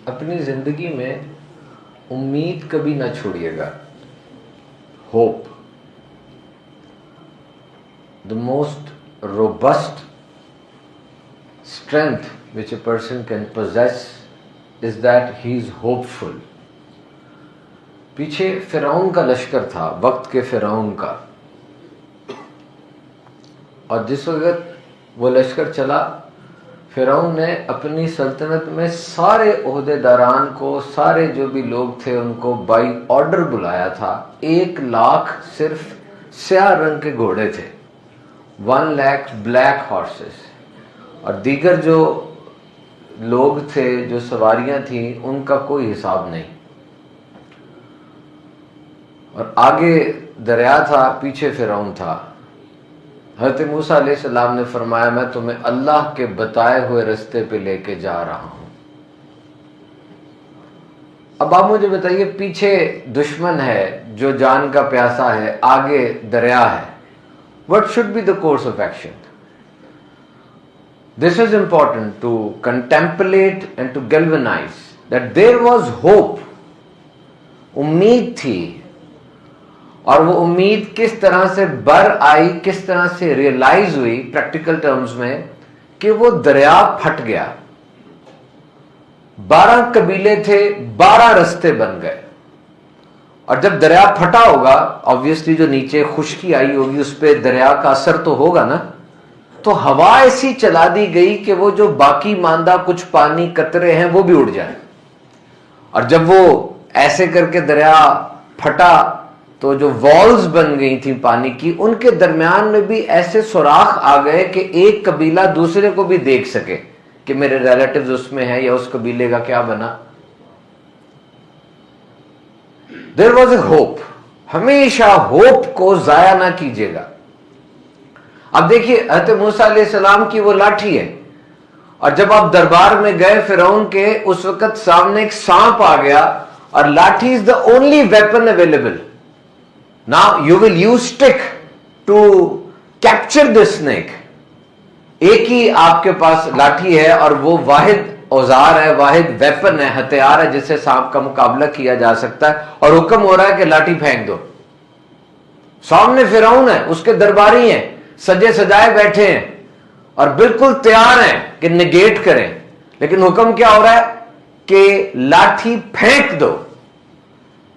اپنی زندگی میں امید کبھی نہ چھوڑیے گا. Hope, the most robust strength which a person can possess is that he is hopeful. پیچھے فرعون کا لشکر تھا, وقت کے فرعون کا, اور جس وقت وہ لشکر چلا, فرعون نے اپنی سلطنت میں سارے عہدیداران کو, سارے جو بھی لوگ تھے ان کو بائی آرڈر بلایا تھا. 1,00,000 صرف سیاہ رنگ کے گھوڑے تھے, 1,00,000 بلیک ہارسز, اور دیگر جو لوگ تھے, جو سواریاں تھیں, ان کا کوئی حساب نہیں. اور آگے دریا تھا, پیچھے فرعون تھا. حضرت موسیٰ علیہ السلام نے فرمایا میں تمہیں اللہ کے بتائے ہوئے رستے پہ لے کے جا رہا ہوں. اب آپ مجھے بتائیے, پیچھے دشمن ہے جو جان کا پیاسا ہے, آگے دریا ہے. What should be the course of action? This is important to contemplate and to galvanize that there was hope. امید تھی, اور وہ امید کس طرح سے بر آئی, کس طرح سے ریئلائز ہوئی پریکٹیکل ٹرمز میں, کہ وہ دریا پھٹ گیا. 12 قبیلے تھے, 12 رستے بن گئے. اور جب دریا پھٹا ہوگا, obviously جو نیچے خشکی آئی ہوگی اس پہ دریا کا اثر تو ہوگا نا, تو ہوا ایسی چلا دی گئی کہ وہ جو باقی ماندہ کچھ پانی قطرے ہیں وہ بھی اڑ جائیں. اور جب وہ ایسے کر کے دریا پھٹا تو جو والز بن گئی تھیں پانی کی, ان کے درمیان میں بھی ایسے سوراخ آ گئے کہ ایک قبیلہ دوسرے کو بھی دیکھ سکے کہ میرے ریلیٹیوز اس میں ہیں یا اس قبیلے کا کیا بنا. There was a hope. ہمیشہ ہوپ کو ضائع نہ کیجیے گا. اب دیکھیے حضرت موسیٰ علیہ السلام کی وہ لاٹھی ہے, اور جب آپ دربار میں گئے فرعون کے, اس وقت سامنے ایک سانپ آ گیا, اور لاٹھی is the only weapon available. Now you will use stick to capture the snake. ایک ہی آپ کے پاس لاٹھی ہے, اور وہ واحد اوزار ہے, واحد ویپن ہے, ہتھیار ہے جس سے سانپ کا مقابلہ کیا جا سکتا ہے. اور حکم ہو رہا ہے کہ لاٹھی پھینک دو. سامنے فرعون ہے, اس کے درباری ہیں, سجے سجائے بیٹھے ہیں, اور بالکل تیار ہیں کہ نگیٹ کریں, لیکن حکم کیا ہو رہا ہے کہ لاٹھی پھینک دو.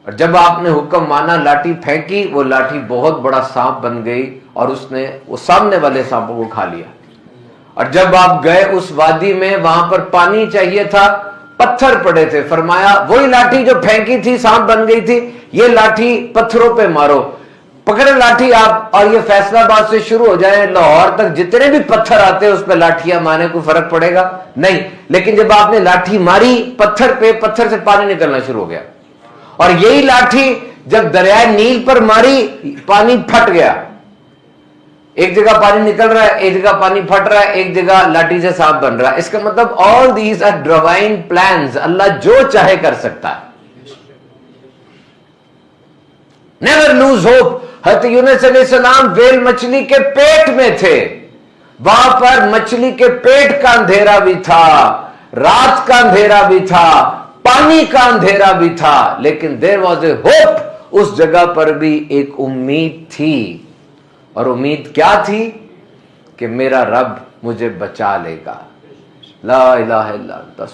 اور جب آپ نے حکم مانا, لاٹھی پھینکی, وہ لاٹھی بہت بڑا سانپ بن گئی, اور اس نے وہ سامنے والے سانپوں کو کھا لیا. اور جب آپ گئے اس وادی میں, وہاں پر پانی چاہیے تھا, پتھر پڑے تھے. فرمایا وہی لاٹھی جو پھینکی تھی سانپ بن گئی تھی, یہ لاٹھی پتھروں پہ مارو. پکڑے لاٹھی آپ, اور یہ فیصلہ آباد سے شروع ہو جائے لاہور تک, جتنے بھی پتھر آتے اس پہ لاٹھیاں مارے, کوئی فرق پڑے گا نہیں. لیکن جب آپ نے لاٹھی ماری پتھر پہ, پتھر سے پانی نکلنا شروع ہو گیا. اور یہی لاٹھی جب دریائے نیل پر ماری, پانی پھٹ گیا. ایک جگہ پانی نکل رہا ہے, ایک جگہ پانی پھٹ رہا ہے, ایک جگہ لاٹھی سے سانپ بن رہا ہے. اس کا مطلب all these are divine plans. اللہ جو چاہے کر سکتا ہے. Never lose hope. حضرت یونس علیہ السلام ویل مچھلی کے پیٹ میں تھے, وہاں پر مچھلی کے پیٹ کا اندھیرا بھی تھا, رات کا اندھیرا بھی تھا, پانی کا اندھیرا بھی تھا, لیکن there was a hope. اس جگہ پر بھی ایک امید تھی. اور امید کیا تھی؟ کہ میرا رب مجھے بچا لے گا. لا الہ الا اللہ.